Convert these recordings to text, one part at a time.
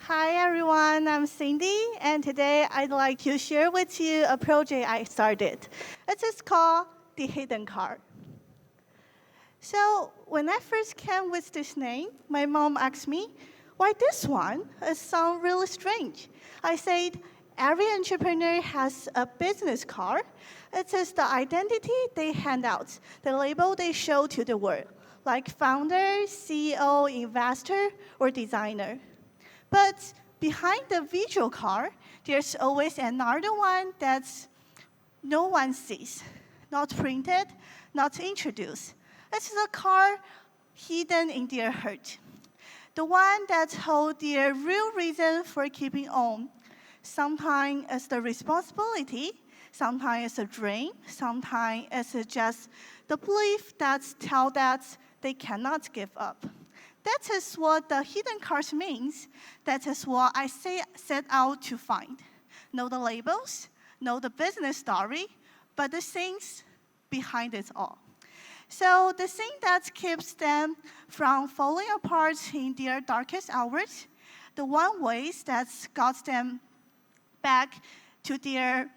Hi everyone, I'm Cindy, and today I'd like to share with you a project I started. It is called The Hidden Car. So when I first came with this name, my mom asked me, why this one? It sounds really strange. I said, every entrepreneur has a business card. It is the identity they hand out, the label they show to the world, like founder, CEO, investor, or designer. But behind the visual card, there's always another one that no one sees, not printed, not introduced. It's the card hidden in their heart, the one that holds their real reason for keeping on. Sometimes it's the responsibility, sometimes it's a dream, sometimes it's just the belief that tells that they cannot give up. That is what the hidden cards means. That is what I set out to find. Know the labels, know the business story, but the things behind it all. So the thing that keeps them from falling apart in their darkest hours, the one ways that got them back to their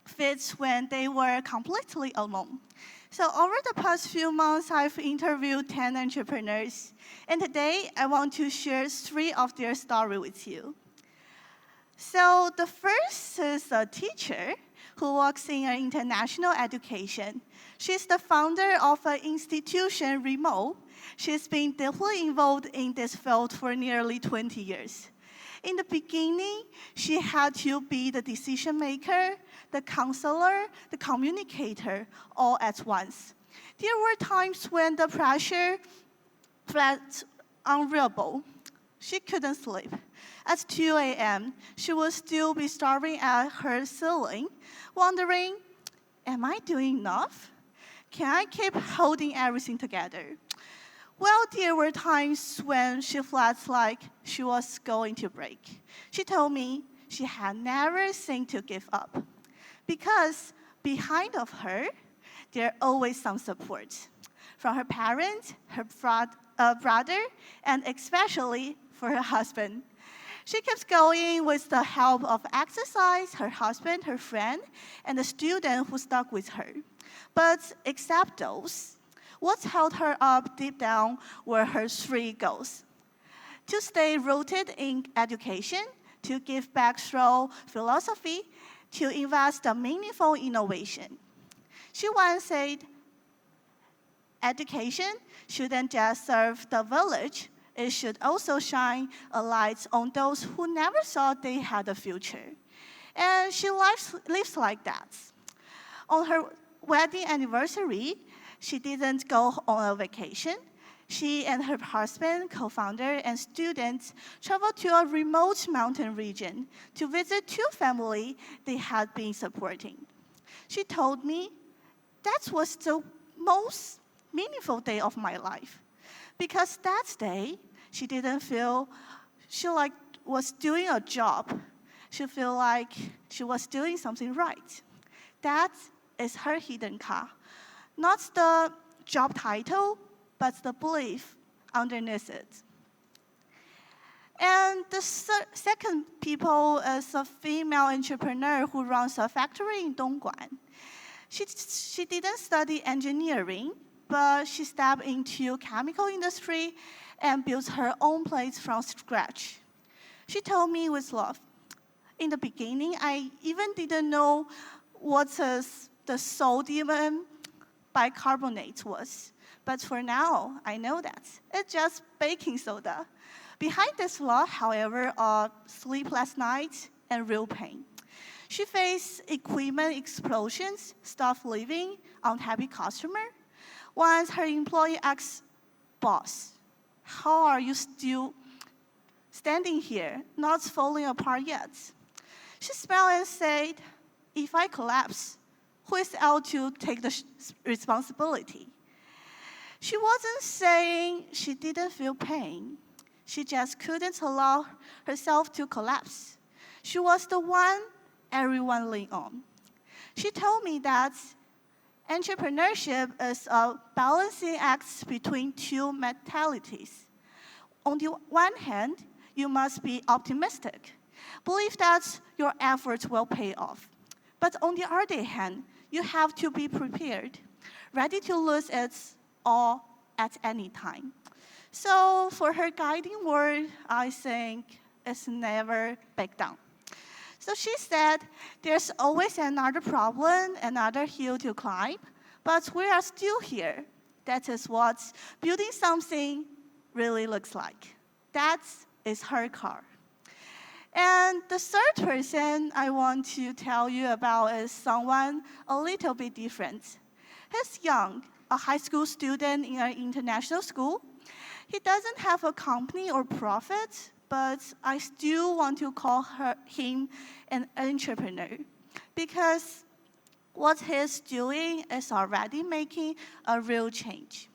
feet when they were completely alone. So over the past few months, I've interviewed 10 entrepreneurs. And today, I want to share 3 of their stories with you. So the first is a teacher who works in international education. She's the founder of an institution, Remote. She's been deeply involved in this field for nearly 20 years. In the beginning, she had to be the decision maker, the counselor, the communicator, all at once. There were times when the pressure felt unbearable. She couldn't sleep. At 2 a.m., she would still be staring at her ceiling, wondering, am I doing enough? Can I keep holding everything together? Well, there were times when she felt like she was going to break. She told me she had never seemed to give up, because behind of her, there's always some support from her parents, her brother, and especially for her husband. She keeps going with the help of exercise, her husband, her friend, and the student who stuck with her. But except those, what held her up deep down were her 3 goals: to stay rooted in education, to give back through philosophy, to invest in meaningful innovation. She once said, education shouldn't just serve the village, it should also shine a light on those who never thought they had a future. And she lives like that. On her wedding anniversary, she didn't go on a vacation. She and her husband, co-founder, and students traveled to a remote mountain region to visit 2 families they had been supporting. She told me that was the most meaningful day of my life, because that day she didn't feel she was doing a job. She felt like she was doing something right. That is her hidden car. Not the job title, but the belief underneath it. And the second people is a female entrepreneur who runs a factory in Dongguan. She didn't study engineering, but she stepped into chemical industry and built her own place from scratch. She told me with love, in the beginning, I even didn't know what the sodium bicarbonate was. But for now, I know that. It's just baking soda. Behind this love, however, are sleepless nights and real pain. She faced equipment explosions, staff leaving, unhappy customer. Once her employee asked, boss, how are you still standing here, not falling apart yet? She smiled and said, if I collapse, who is out to take the responsibility? She wasn't saying she didn't feel pain. She just couldn't allow herself to collapse. She was the one everyone leaned on. She told me that entrepreneurship is a balancing act between 2 mentalities. On the one hand, you must be optimistic. Believe that your efforts will pay off. But on the other hand, you have to be prepared, ready to lose it all at any time. So for her guiding word, I think it's never back down. So she said, there's always another problem, another hill to climb, but we are still here. That is what building something really looks like. That is her car. And the third person I want to tell you about is someone a little bit different. He's young, a high school student in an international school. He doesn't have a company or profit, but I still want to call him an entrepreneur because what he's doing is already making a real change.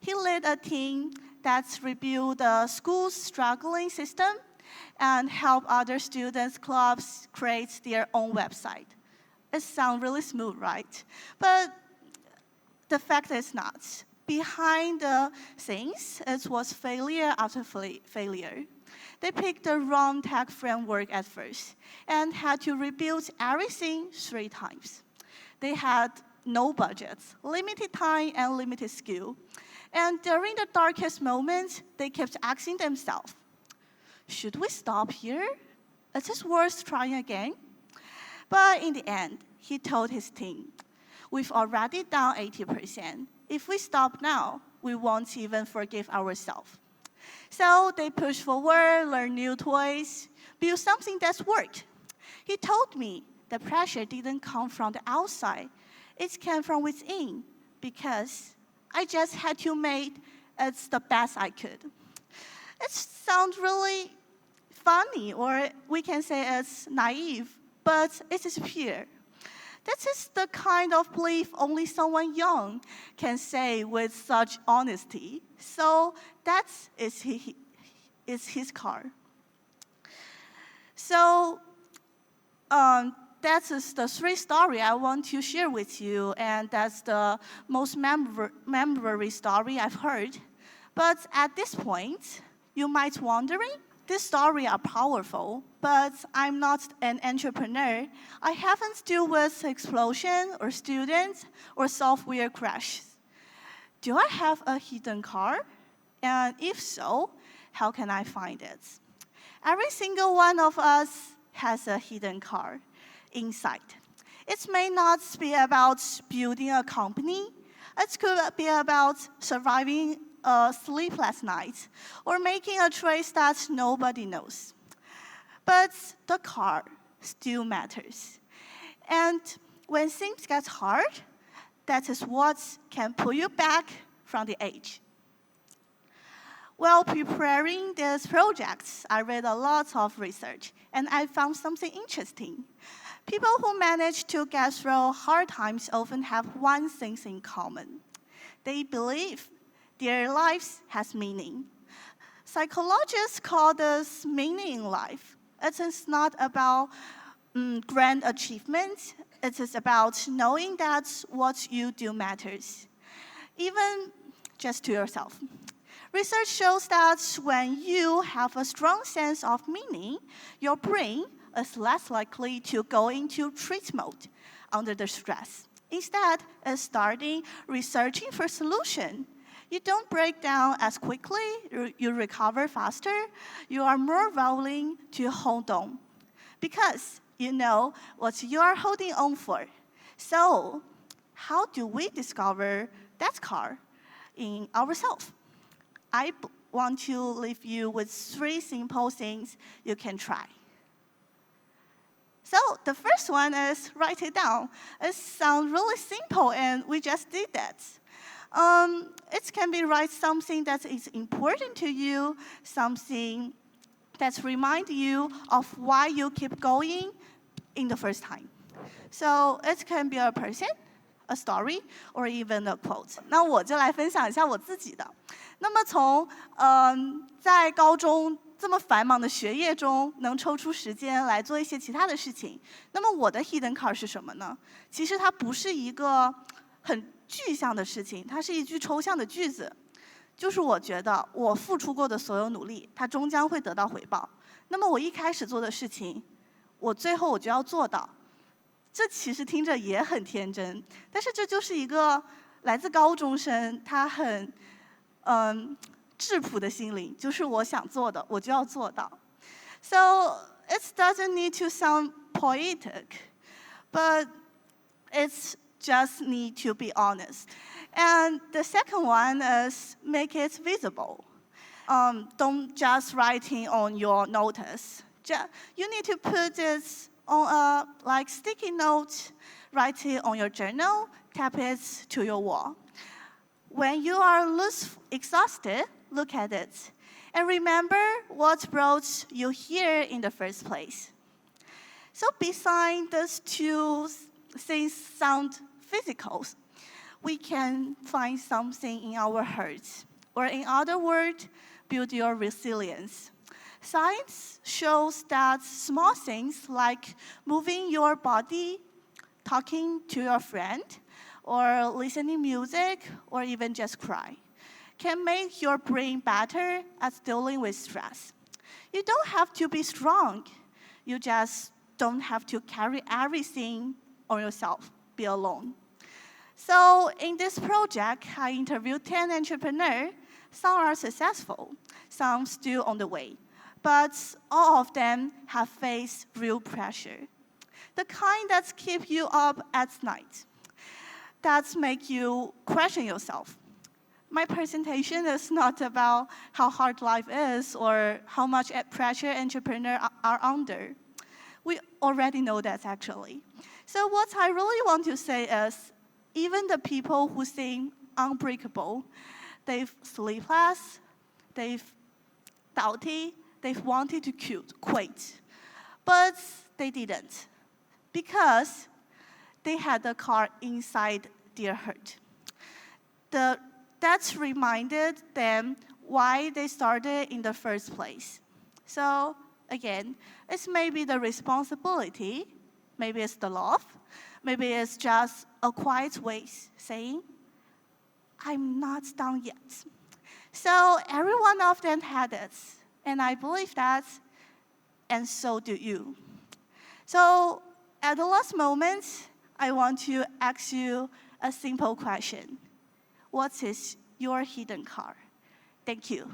He led a team that's rebuilt the school's struggling system and help other students' clubs create their own website. It sounds really smooth, right? But the fact is not. Behind the scenes, it was failure after failure. They picked the wrong tech framework at first and had to rebuild everything 3 times. They had no budgets, limited time, and limited skill. And during the darkest moments, they kept asking themselves, should we stop here? Is it worth trying again? But in the end, he told his team, we've already done 80%. If we stop now, we won't even forgive ourselves. So they pushed forward, learned new toys, built something that's worked. He told me the pressure didn't come from the outside. It came from within because I just had to make it the best I could. It sounds really funny, or we can say it's naive, but it is pure. That is the kind of belief only someone young can say with such honesty. So that is his car. So that is the 3 stories I want to share with you, and that's the most memorable story I've heard. But at this point, you might be wondering, these stories are powerful, but I'm not an entrepreneur. I haven't dealt with explosion or students or software crashes. Do I have a hidden car? And if so, how can I find it? Every single one of us has a hidden car inside. It may not be about building a company. It could be about surviving a sleepless night or making a choice that nobody knows. But the car still matters. And when things get hard, that is what can pull you back from the edge. While preparing this project, I read a lot of research, and I found something interesting. People who manage to get through hard times often have one thing in common. They believe their lives has meaning. Psychologists call this meaning in life. It is not about grand achievements. It is about knowing that what you do matters, even just to yourself. Research shows that when you have a strong sense of meaning, your brain is less likely to go into treat mode under the stress. Instead, it's starting researching for solution. You don't break down as quickly, you recover faster, you are more willing to hold on because you know what you are holding on for. So, how do we discover that car in ourselves? I want to leave you with 3 simple things you can try. So the first one is write it down. It sounds really simple, and we just did that. It can be write something that is important to you, something that reminds you of why you keep going in the first time. So it can be a person, a story, or even a quote. 那我就来分享一下我自己的。那么从在高中这么繁忙的学业中，能抽出时间来做一些其他的事情，那么我的 hidden card 是什么呢？其实它不是一个很具象的事情，它是一句抽象的句子。就是我觉得我付出过的所有努力，它终将会得到回报。那么我一开始做的事情，我最后就要做到。这其实听着也很天真，但是这就是一个来自高中生他很质朴的心灵，就是我想做的，我就要做到。So it doesn't need to sound poetic, but it's just need to be honest. And the second one is make it visible. Don't just write it on your notice. You need to put it on a sticky note, write it on your journal, tap it to your wall. When you are exhausted, look at it. And remember what brought you here in the first place. So besides those two things sound physical, we can find something in our hearts. Or in other words, build your resilience. Science shows that small things like moving your body, talking to your friend, or listening music, or even just cry, can make your brain better at dealing with stress. You don't have to be strong. You just don't have to carry everything on yourself, be alone. So in this project, I interviewed 10 entrepreneurs. Some are successful, some still on the way. But all of them have faced real pressure. The kind that keep you up at night, that make you question yourself. My presentation is not about how hard life is or how much pressure entrepreneurs are under. We already know that, actually. So what I really want to say is, even the people who seem unbreakable, they've sleepless, they've doubted, they've wanted to quit, but they didn't, because they had the car inside their heart. That reminded them why they started in the first place. So again, it's maybe the responsibility, maybe it's the love, maybe it's just a quiet way saying, I'm not done yet. So every one of them had it, and I believe that, and so do you. So at the last moment, I want to ask you a simple question. What is your hidden car? Thank you.